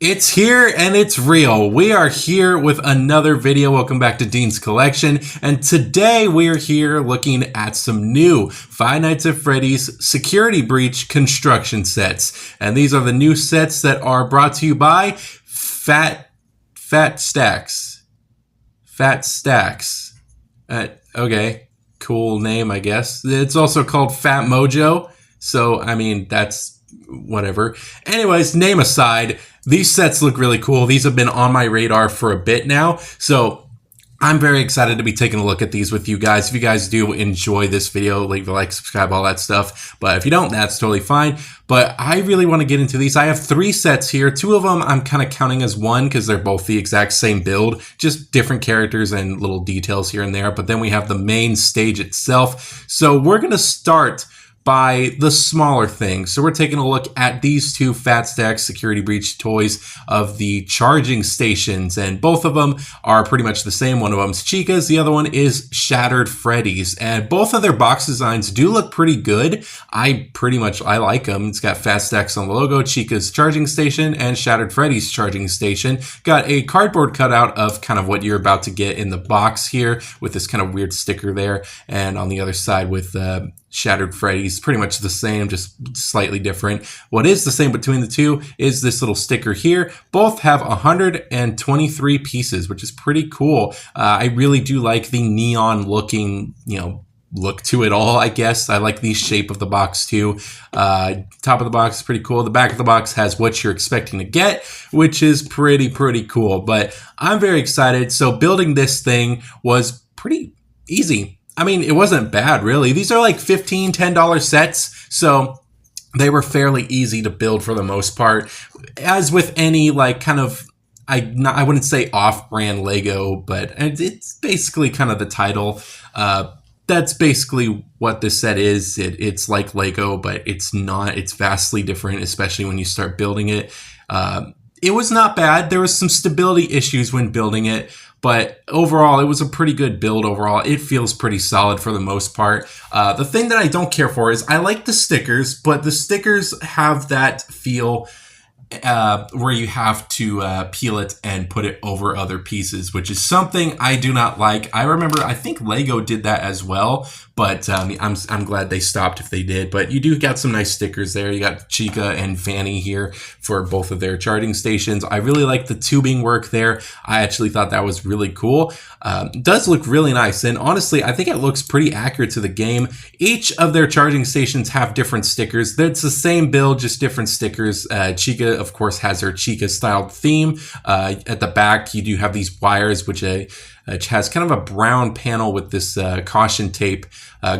It's here and it's real. We are here with another video. Welcome back to Dean's Collection. And today we are here looking at some new Five Nights at Freddy's Security Breach construction sets. And these are the new sets that are brought to you by PhatStacks. PhatStacks. Okay, cool name, I guess. It's also called Fat Mojo. So, I mean, that's whatever. Anyways, name aside, these sets look really cool. These have been on my radar for a bit now. So I'm very excited to be taking a look at these with you guys. If you guys do enjoy this video, leave a like, subscribe, all that stuff. But if you don't, that's totally fine. But I really want to get into these. I have 3 sets here. 2 of them I'm kind of counting as one because they're both the exact same build, just different characters and little details here and there. But then we have the main stage itself. So we're going to start by the smaller things. So we're taking a look at these 2 PhatStacks Security Breach toys of the charging stations, and both of them are pretty much the same. One of them's Chica's, the other one is Shattered Freddy's, and both of their box designs do look pretty good. I like them. It's got PhatStacks on the logo, Chica's charging station, and Shattered Freddy's charging station. Got a cardboard cutout of kind of what you're about to get in the box here with this kind of weird sticker there, and on the other side with Shattered Freddy's, pretty much the same, just slightly different. What is the same between the 2 is this little sticker here. Both have 123 pieces, which is pretty cool. I really do like the neon looking, look to it all, I guess. I like the shape of the box too. Top of the box is pretty cool. The back of the box has what you're expecting to get, which is pretty cool. But I'm very excited. So building this thing was pretty easy. I mean, it wasn't bad, really. These are like $15, $10 sets, so they were fairly easy to build for the most part. As with any, like, kind of, I wouldn't say off-brand Lego, but it's basically kind of the title. That's basically what this set is. It's like Lego, but it's not. It's vastly different, especially when you start building it. It was not bad. There was some stability issues when building it, but overall, it was a pretty good build overall. It feels pretty solid for the most part. The thing that I don't care for is I like the stickers, but the stickers have that feel where you have to peel it and put it over other pieces, which is something I do not like. I remember, I think Lego did that as well, but I'm glad they stopped if they did. But you do got some nice stickers there. You got Chica and Fanny here for both of their charging stations. I really like the tubing work there. I actually thought that was really cool. It does look really nice, and honestly, I think it looks pretty accurate to the game. Each of their charging stations have different stickers. It's the same build, just different stickers. Chica, of course, has her Chica-styled theme. At the back, you do have these wires, which has kind of a brown panel with this caution tape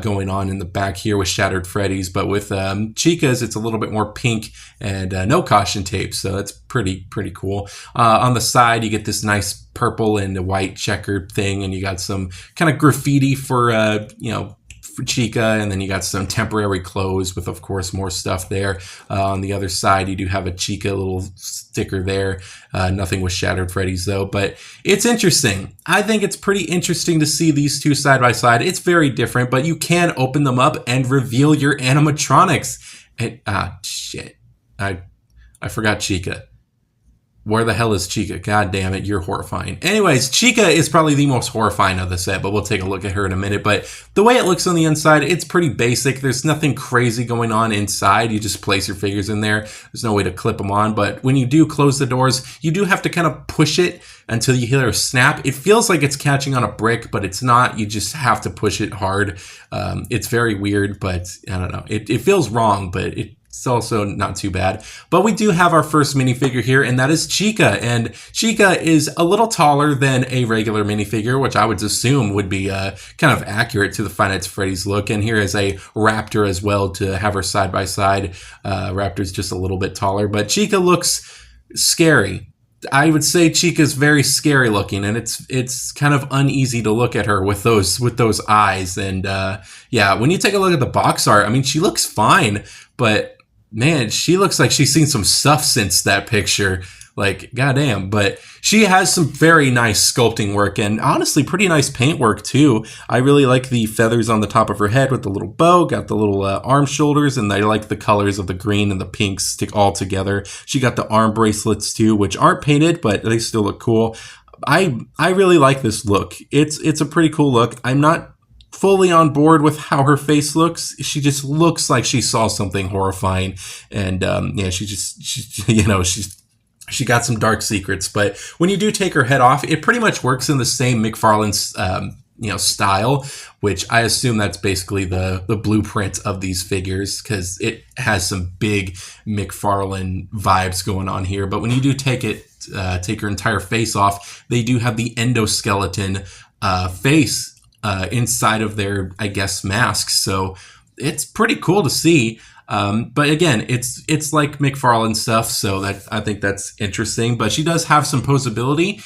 going on in the back here with Shattered Freddy's. But with Chica's, it's a little bit more pink and no caution tape, so that's pretty cool. On the side, you get this nice purple and white checkered thing, and you got some kind of graffiti for for Chica, and then you got some temporary clothes with, of course, more stuff there. On the other side, you do have a Chica little sticker there. Nothing with Shattered Freddy's, though, but it's interesting. I think it's pretty interesting to see these 2 side by side. It's very different, but you can open them up and reveal your animatronics. And, shit. I forgot Chica. Where the hell is Chica? God damn it, you're horrifying. Anyways, Chica is probably the most horrifying of the set, but we'll take a look at her in a minute. But the way it looks on the inside, it's pretty basic. There's nothing crazy going on inside. You just place your figures in there. There's no way to clip them on. But when you do close the doors, you do have to kind of push it until you hear a snap. It feels like it's catching on a brick, but it's not. You just have to push it hard. It's very weird, but I don't know. It feels wrong, but it's also not too bad. But we do have our first minifigure here, and that is Chica. And Chica is a little taller than a regular minifigure, which I would assume would be kind of accurate to the Five Nights at Freddy's look. And here is a Raptor as well to have her side by side. Raptor's just a little bit taller, but Chica looks scary. I would say Chica's very scary looking, and it's kind of uneasy to look at her with those eyes. And yeah, when you take a look at the box art, I mean, she looks fine, but man, she looks like she's seen some stuff since that picture. Like, goddamn. But she has some very nice sculpting work and honestly pretty nice paint work too. I really like the feathers on the top of her head with the little bow, got the little arm shoulders, and I like the colors of the green and the pink stick all together. She got the arm bracelets too, which aren't painted, but they still look cool. I really like this look. It's a pretty cool look. I'm not fully on board with how her face looks. She just looks like she saw something horrifying, and yeah, she got some dark secrets. But when you do take her head off, it pretty much works in the same McFarlane's style, which I assume that's basically the blueprint of these figures, because it has some big McFarlane vibes going on here. But when you do take her entire face off, they do have the endoskeleton face inside of their, I guess, masks. So it's pretty cool to see. But again, it's like McFarlane stuff, so that I think that's interesting. But she does have some posability.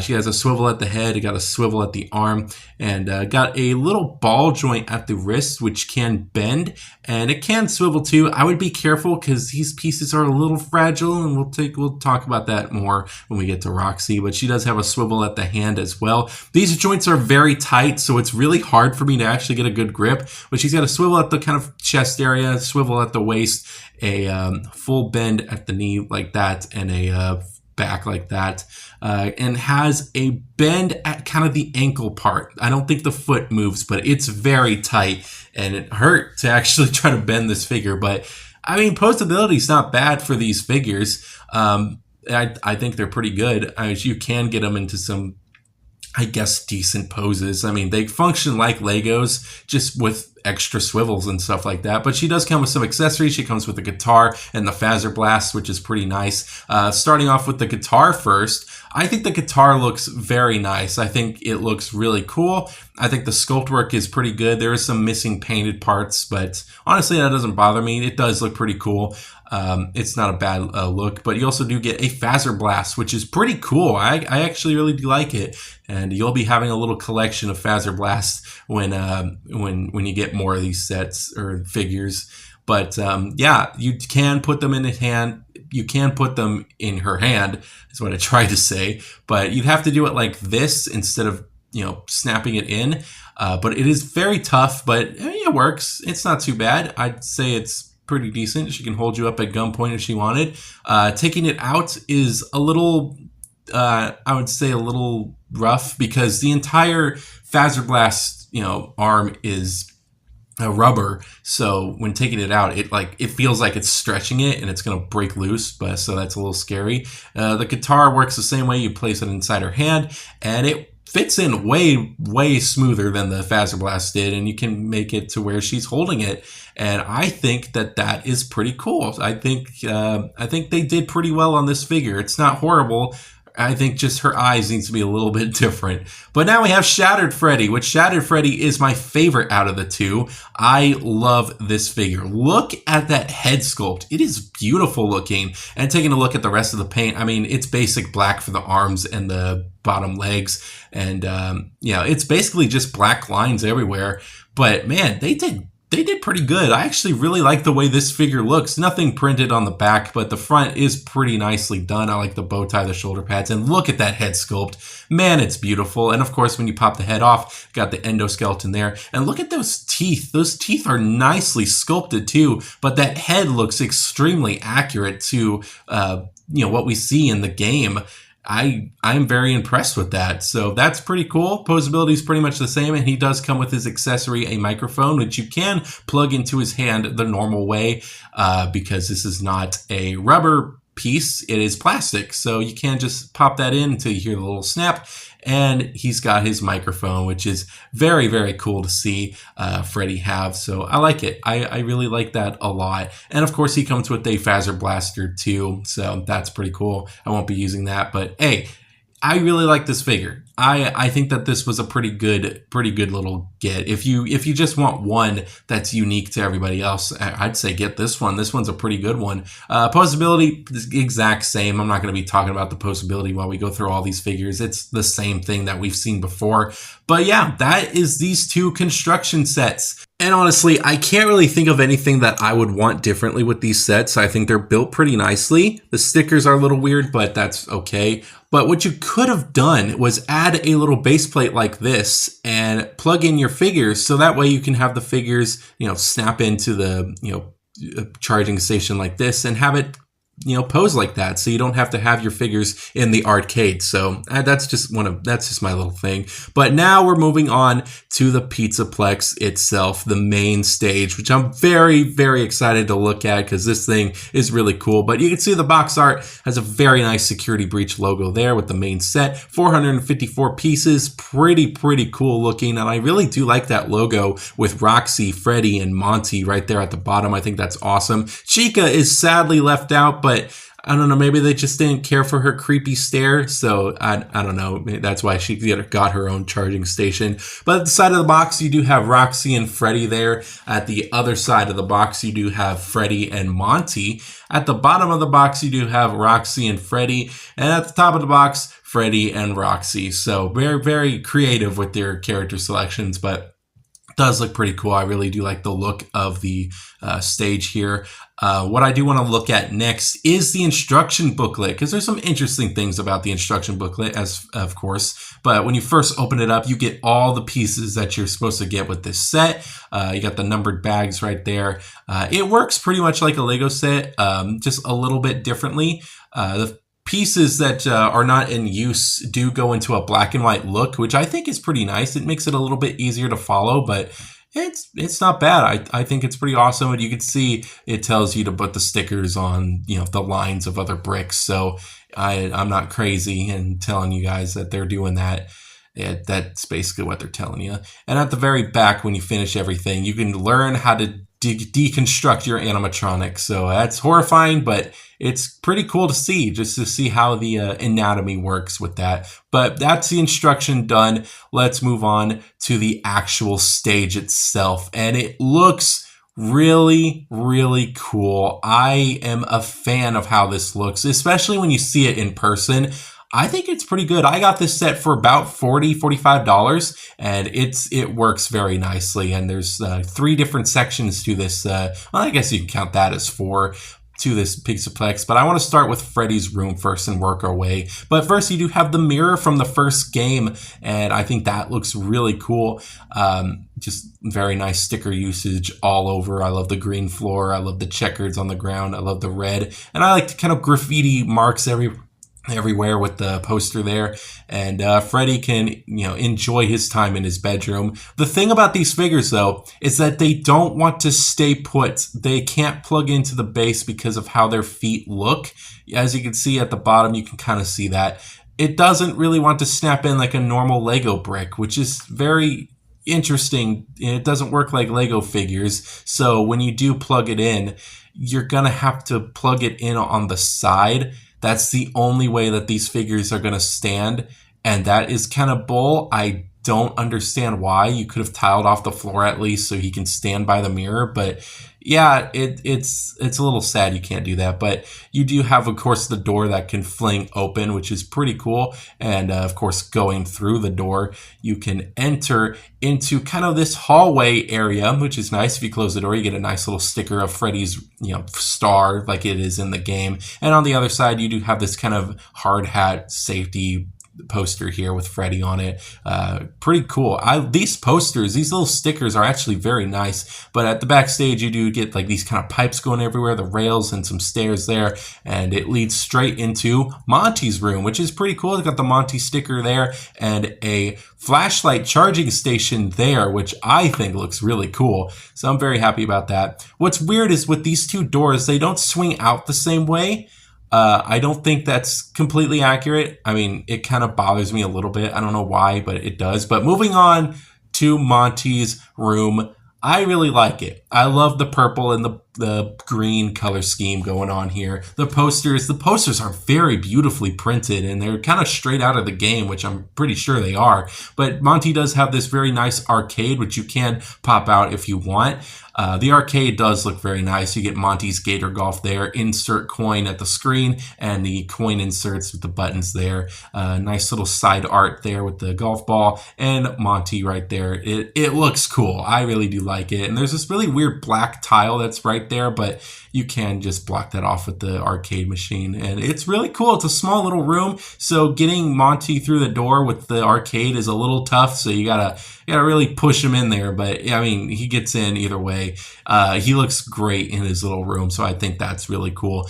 She has a swivel at the head, got a swivel at the arm, and got a little ball joint at the wrist, which can bend, and it can swivel too. I would be careful because these pieces are a little fragile, and we'll talk about that more when we get to Roxy. But she does have a swivel at the hand as well. These joints are very tight, so it's really hard for me to actually get a good grip. But she's got a swivel at the kind of chest area, swivel at the waist, a full bend at the knee like that, and a back like that, and has a bend at kind of the ankle part. I don't think the foot moves, but it's very tight, and it hurt to actually try to bend this figure. But I mean, posability is not bad for these figures. I think they're pretty good. You can get them into some, I guess, decent poses. I mean, they function like Legos, just with extra swivels and stuff like that. But she does come with some accessories. She comes with a guitar and the Phaser Blast, which is pretty nice. Starting off with the guitar first, I think the guitar looks very nice. I think it looks really cool. I think the sculpt work is pretty good. There is some missing painted parts, but honestly, that doesn't bother me. It does look pretty cool. It's not a bad look, but you also do get a Phaser Blast, which is pretty cool. I actually really do like it, and you'll be having a little collection of Phaser Blasts when you get more of these sets or figures. But yeah, you can put them in his hand. You can put them in her hand, is what I tried to say. But you'd have to do it like this instead of snapping it in. But it is very tough, but it works. It's not too bad. I'd say it's pretty decent. She can hold you up at gunpoint if she wanted. Taking it out is a little, I would say, a little rough, because the entire Phaser Blast, arm is rubber. So when taking it out, it feels like it's stretching it and it's going to break loose. But so that's a little scary. The guitar works the same way. You place it inside her hand, and it fits in way smoother than the Phaser Blast did, and you can make it to where she's holding it. And I think that is pretty cool. I think they did pretty well on this figure. It's not horrible. I think just her eyes needs to be a little bit different. But now we have Shattered Freddy, which Shattered Freddy is my favorite out of the two. I love this figure. Look at that head sculpt. It is beautiful looking. And taking a look at the rest of the paint, I mean, it's basic black for the arms and the bottom legs. And it's basically just black lines everywhere. But man, they did pretty good. I actually really like the way this figure looks. Nothing printed on the back, but the front is pretty nicely done. I like the bow tie, the shoulder pads, and look at that head sculpt. Man, it's beautiful. And of course, when you pop the head off, got the endoskeleton there. And look at those teeth. Those teeth are nicely sculpted too, but that head looks extremely accurate to what we see in the game. I'm very impressed with that. So that's pretty cool. Posability is pretty much the same, and he does come with his accessory, a microphone, which you can plug into his hand the normal way, because this is not a rubber piece, it is plastic. So you can just pop that in until you hear the little snap, and he's got his microphone, which is very, very cool to see Freddy have. So I like it. I really like that a lot. And of course, he comes with a Phaser Blaster too. So that's pretty cool. I won't be using that, but hey, I really like this figure. I think that this was a pretty good little get. If you just want one that's unique to everybody else, I'd say get this one. This one's a pretty good one. Posability is the exact same. I'm not going to be talking about the posability while we go through all these figures. It's the same thing that we've seen before. But yeah, that is these two construction sets. And honestly, I can't really think of anything that I would want differently with these sets. I think they're built pretty nicely. The stickers are a little weird, but that's okay. But what you could have done was add a little base plate like this and plug in your figures, so that way you can have the figures, snap into the, charging station like this and have it, pose like that, so you don't have to have your figures in the arcade. So that's just my little thing. But now we're moving on to the Pizzaplex itself, the main stage, which I'm very, very excited to look at because this thing is really cool. But you can see the box art has a very nice security breach logo there with the main set, 454 pieces, pretty cool looking. And I really do like that logo with Roxy, Freddy, and Monty right there at the bottom. I think that's awesome. Chica is sadly left out, but I don't know, maybe they just didn't care for her creepy stare. So I don't know. That's why she got her own charging station. But at the side of the box, you do have Roxy and Freddy there. At the other side of the box, you do have Freddy and Monty. At the bottom of the box, you do have Roxy and Freddy. And at the top of the box, Freddy and Roxy. So very, very creative with their character selections, but does look pretty cool. I really do like the look of the stage here. What I do want to look at next is the instruction booklet, because there's some interesting things about the instruction booklet, as of course. But when you first open it up, you get all the pieces that you're supposed to get with this set. You got the numbered bags right there. It works pretty much like a Lego set, just a little bit differently. The pieces that are not in use do go into a black and white look, which I think is pretty nice. It makes it a little bit easier to follow, but it's not bad. I think it's pretty awesome. And you can see it tells you to put the stickers on, the lines of other bricks. So I'm not crazy in telling you guys that they're doing that. That's basically what they're telling you. And at the very back, when you finish everything, you can learn how to deconstruct your animatronics. So that's horrifying, but it's pretty cool to see, just to see how the anatomy works with that. But that's the instruction done. Let's move on to the actual stage itself. And it looks really, really cool. I am a fan of how this looks, especially when you see it in person. I think it's pretty good. I got this set for about $45, and it works very nicely. And there's 3 different sections to this. Well, I guess you can count that as 4 to this Pizzaplex. But I want to start with Freddy's room first and work our way. But first, you do have the mirror from the first game, and I think that looks really cool. Just very nice sticker usage all over. I love the green floor. I love the checkers on the ground. I love the red, and I like the kind of graffiti marks everywhere with the poster there. And Freddy can enjoy his time in his bedroom. The thing about these figures though is that they don't want to stay put. They can't plug into the base because of how their feet look. As you can see at the bottom, you can kind of see that it doesn't really want to snap in like a normal Lego brick, which is very interesting. It doesn't work like Lego figures. So when you do plug it in, you're gonna have to plug it in on the side. That's the only way that these figures are going to stand, and that is kind of bull. I don't understand why. You could have tiled off the floor at least so he can stand by the mirror, but yeah, it's a little sad you can't do that. But you do have, of course, the door that can fling open, which is pretty cool. And of course, going through the door, you can enter into kind of this hallway area, which is nice. If you close the door, you get a nice little sticker of Freddy's, star like it is in the game. And on the other side, you do have this kind of hard hat safety poster here with Freddy on it. Pretty cool. These posters, these little stickers are actually very nice, but at the backstage you do get like these kind of pipes going everywhere, the rails and some stairs there, and it leads straight into Monty's room, which is pretty cool. It's got the Monty sticker there and a flashlight charging station there, which I think looks really cool. So I'm very happy about that. What's weird is with these 2 doors, they don't swing out the same way. I don't think that's completely accurate. I mean, it kind of bothers me a little bit. I don't know why, but it does. But moving on to Monty's room, I really like it. I love the purple and the the green color scheme going on here. The posters are very beautifully printed, and they're kind of straight out of the game, which I'm pretty sure they are. But Monty does have this very nice arcade, which you can pop out if you want. The arcade does look very nice. You get Monty's Gator Golf there, insert coin at the screen, and the coin inserts with the buttons there. Nice little side art there with the golf ball, and Monty right there. It looks cool. I really do like it. And there's this really weird black tile that's right there, but you can just block that off with the arcade machine. And it's really cool. It's a small little room, so getting Monty through the door with the arcade is a little tough, so you gotta really push him in there. But I mean, he gets in either way. He looks great in his little room, so I think that's really cool.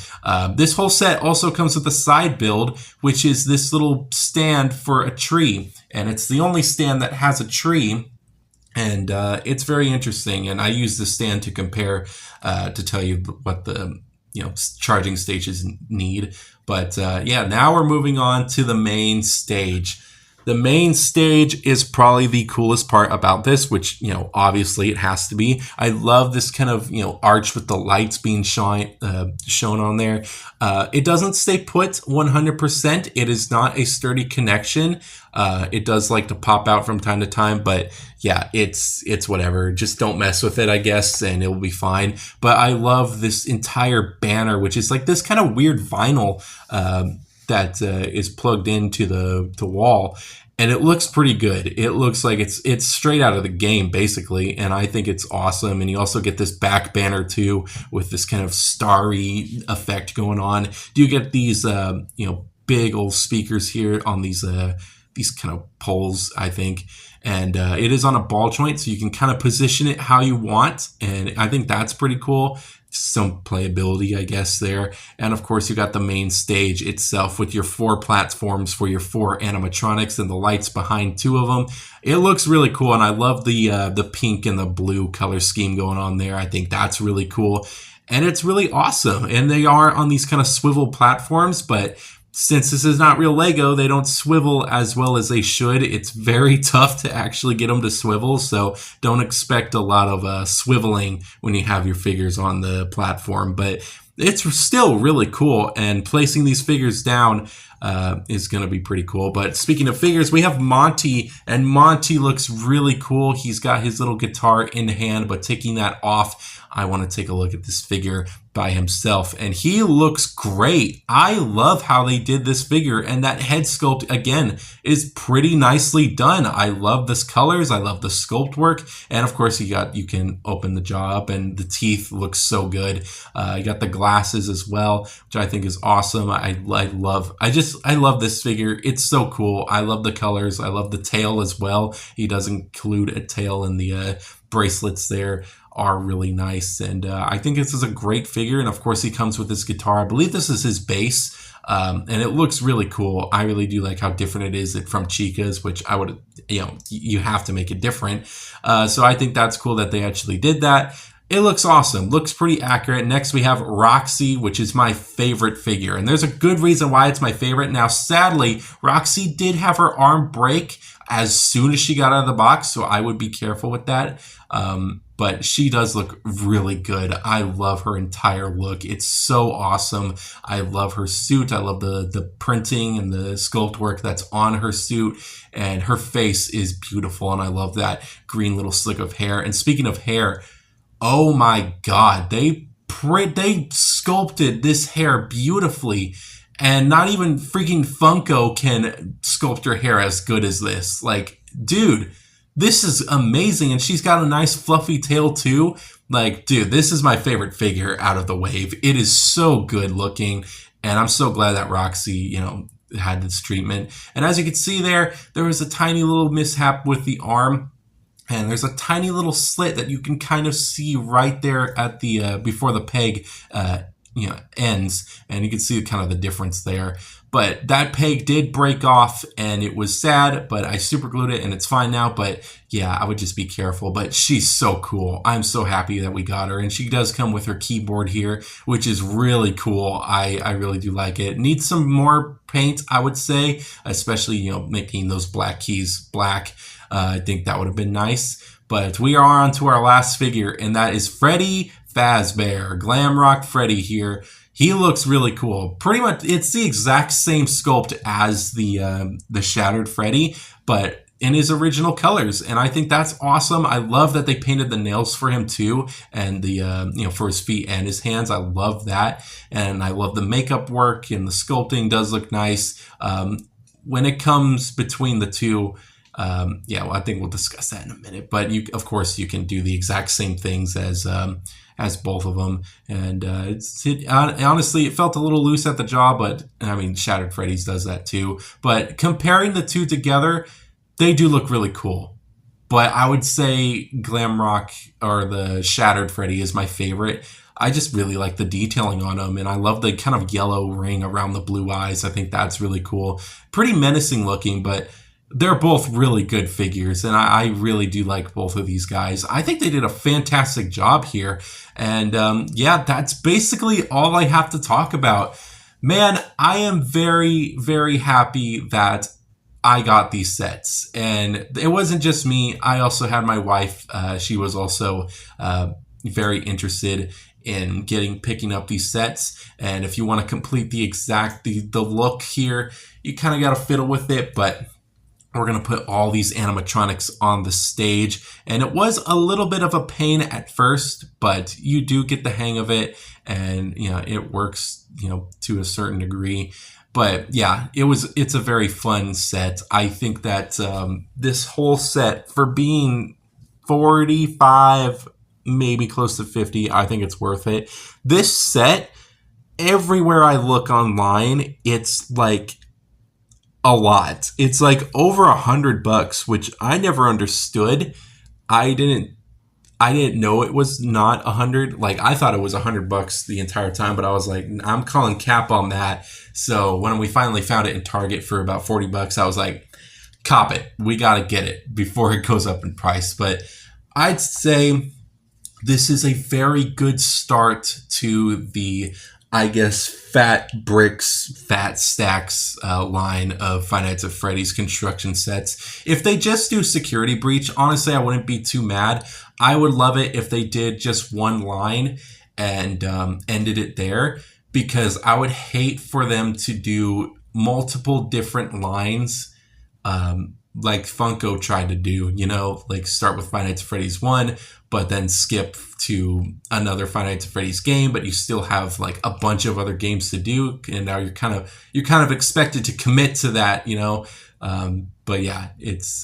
This whole set also comes with a side build, which is this little stand for a tree, and it's the only stand that has a tree. And it's very interesting, and I use this stand to compare to tell you what the charging stations need. But yeah, now we're moving on to the main stage. The main stage is probably the coolest part about this, which, obviously it has to be. I love this kind of, arch with the lights being shown on there. It doesn't stay put 100%. It is not a sturdy connection. It does like to pop out from time to time, but yeah, it's whatever. Just don't mess with it, I guess, and it will be fine. But I love this entire banner, which is like this kind of weird vinyl, that is plugged into the wall, and it looks pretty good. It looks like it's straight out of the game, basically, and I think it's awesome. And you also get this back banner too, with this kind of starry effect going on. You get these big old speakers here on these kind of poles, I think. And it is on a ball joint, so you can kind of position it how you want, and I think that's pretty cool. Some playability, I guess, there. And of course, you got the main stage itself with your 4 platforms for your 4 animatronics and the lights behind 2 of them. It looks really cool, and I love the pink and the blue color scheme going on there. I think that's really cool, and it's really awesome. And they are on these kind of swivel platforms, but since this is not real Lego, they don't swivel as well as they should. It's very tough to actually get them to swivel, so don't expect a lot of swiveling when you have your figures on the platform. But it's still really cool, and placing these figures down is going to be pretty cool. But speaking of figures, we have Monty, and Monty looks really cool. He's got his little guitar in hand, but taking that off, I want to take a look at this figure by himself, and he looks great. I love how they did this figure, and that head sculpt again is pretty nicely done. I love this colors, I love the sculpt work, and of course you can open the jaw up, and the teeth look so good. You got the glasses as well, which I think is awesome. I love this figure. It's so cool. I love the colors. I love the tail as well. He does include a tail in the bracelets there. Are really nice, and I think this is a great figure. And of course, he comes with his guitar. I believe this is his bass, and it looks really cool. I really do like how different it is from Chica's, which I would, you have to make it different. So I think that's cool that they actually did that. It looks awesome. Looks pretty accurate. Next, we have Roxy, which is my favorite figure, and there's a good reason why it's my favorite. Now, sadly, Roxy did have her arm break as soon as she got out of the box, so I would be careful with that. But she does look really good. I love her entire look. It's so awesome. I love her suit. I love the printing and the sculpt work that's on her suit. And her face is beautiful. And I love that green little slick of hair. And speaking of hair, oh my God, they sculpted this hair beautifully. And not even freaking Funko can sculpt her hair as good as this. Like, dude, this is amazing, and she's got a nice fluffy tail too. Like, dude, this is my favorite figure out of the wave. It is so good looking, and I'm so glad that Roxy, had this treatment. And as you can see there was a tiny little mishap with the arm, and there's a tiny little slit that you can kind of see right there at the before the peg ends, and you can see kind of the difference there. But that peg did break off, and it was sad, but I super glued it, and it's fine now. But yeah, I would just be careful. But she's so cool. I'm so happy that we got her, and she does come with her keyboard here, which is really cool. I really do like it. Needs some more paint, I would say, especially making those black keys black. I think that would have been nice. But we are on to our last figure, and that is Freddy Fazbear, Glamrock Freddy here. He looks really cool. Pretty much, it's the exact same sculpt as the Shattered Freddy, but in his original colors, and I think that's awesome. I love that they painted the nails for him too, and the for his feet and his hands. I love that, and I love the makeup work, and the sculpting does look nice. When it comes between the two, well, I think we'll discuss that in a minute. But of course, you can do the exact same things as both of them, and honestly, it felt a little loose at the jaw, but I mean, Shattered Freddy's does that too. But comparing the two together, they do look really cool. But I would say Glamrock or the Shattered Freddy is my favorite. I just really like the detailing on them, and I love the kind of yellow ring around the blue eyes. I think that's really cool. Pretty menacing looking, but they're both really good figures, and I really do like both of these guys. I think they did a fantastic job here, and that's basically all I have to talk about. Man, I am very, very happy that I got these sets, and it wasn't just me. I also had my wife. She was also very interested in picking up these sets, and if you want to complete the look here, you kind of got to fiddle with it, but we're going to put all these animatronics on the stage, and it was a little bit of a pain at first, but you do get the hang of it, and it works to a certain degree. But yeah, it's a very fun set. I think that this whole set, for being 45, maybe close to 50, I think it's worth it. This set, everywhere I look online, it's like a lot. It's like over $100, which I never understood. I didn't know it was not 100. Like, I thought it was $100 the entire time, but I was like, I'm calling cap on that. So when we finally found it in Target for about $40, I was like, cop it. We got to get it before it goes up in price. But I'd say this is a very good start to the, I guess, PhatStacks line of Five Nights at Freddy's construction sets. If they just do Security Breach, honestly, I wouldn't be too mad. I would love it if they did just one line and ended it there, because I would hate for them to do multiple different lines like Funko tried to do, like start with Five Nights at Freddy's 1, but then skip to another Five Nights at Freddy's game, but you still have like a bunch of other games to do, and now you're kind of expected to commit to that, but yeah,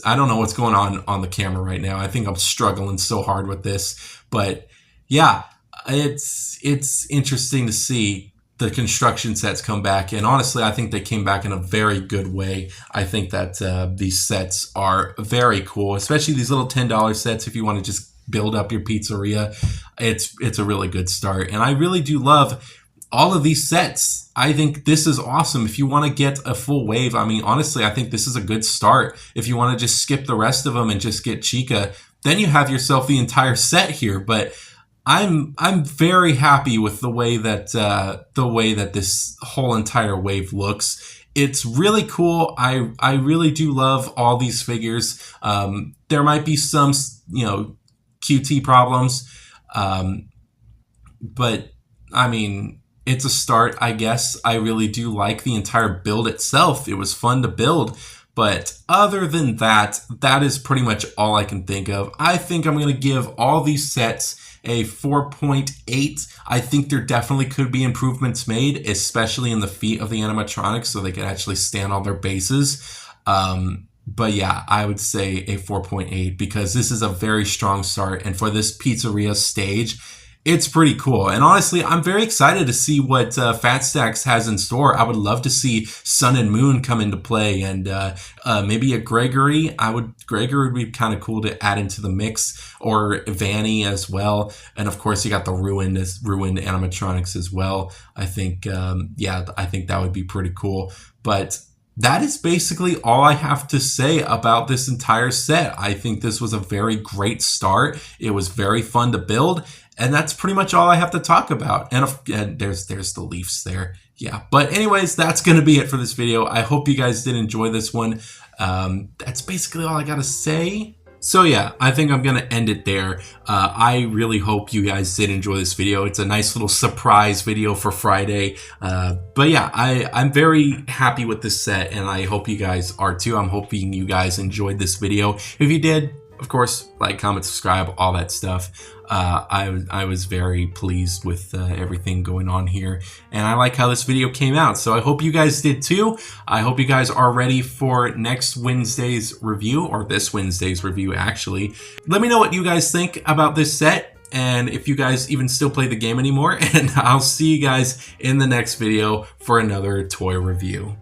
I don't know what's going on the camera right now. I think I'm struggling so hard with this, but yeah, it's interesting to see the construction sets come back, and honestly, I think they came back in a very good way. I think that these sets are very cool, especially these little $10 sets. If you want to just build up your pizzeria, it's a really good start, and I really do love all of these sets. I think this is awesome. If you want to get a full wave, I mean, honestly, I think this is a good start. If you want to just skip the rest of them and just get Chica, then you have yourself the entire set here. But I'm very happy with the way that this whole entire wave looks. It's really cool. I really do love all these figures. There might be some QT problems, but I mean, it's a start, I guess. I really do like the entire build itself. It was fun to build. But other than that, that is pretty much all I can think of. I think I'm going to give all these sets a 4.8. I think there definitely could be improvements made, especially in the feet of the animatronics, so they can actually stand on their bases. But yeah, I would say a 4.8, because this is a very strong start. And for this pizzeria stage, it's pretty cool. And honestly, I'm very excited to see what PhatStacks has in store. I would love to see Sun and Moon come into play, and maybe a Gregory. Gregory would be kind of cool to add into the mix, or Vanny as well. And of course, you got the ruined animatronics as well. I think, I think that would be pretty cool. But that is basically all I have to say about this entire set. I think this was a very great start. It was very fun to build, and that's pretty much all I have to talk about. And there's the Leafs there. Yeah, but anyways, that's going to be it for this video. I hope you guys did enjoy this one. That's basically all I got to say. So yeah, I think I'm gonna end it there. I really hope you guys did enjoy this video. It's a nice little surprise video for Friday. But yeah, I'm very happy with this set, and I hope you guys are too. I'm hoping you guys enjoyed this video. If you did, of course, like, comment, subscribe, all that stuff. I was very pleased with everything going on here, and I like how this video came out, so I hope you guys did too. I hope you guys are ready for next Wednesday's review, or this Wednesday's review actually. Let me know what you guys think about this set, and if you guys even still play the game anymore, and I'll see you guys in the next video for another toy review.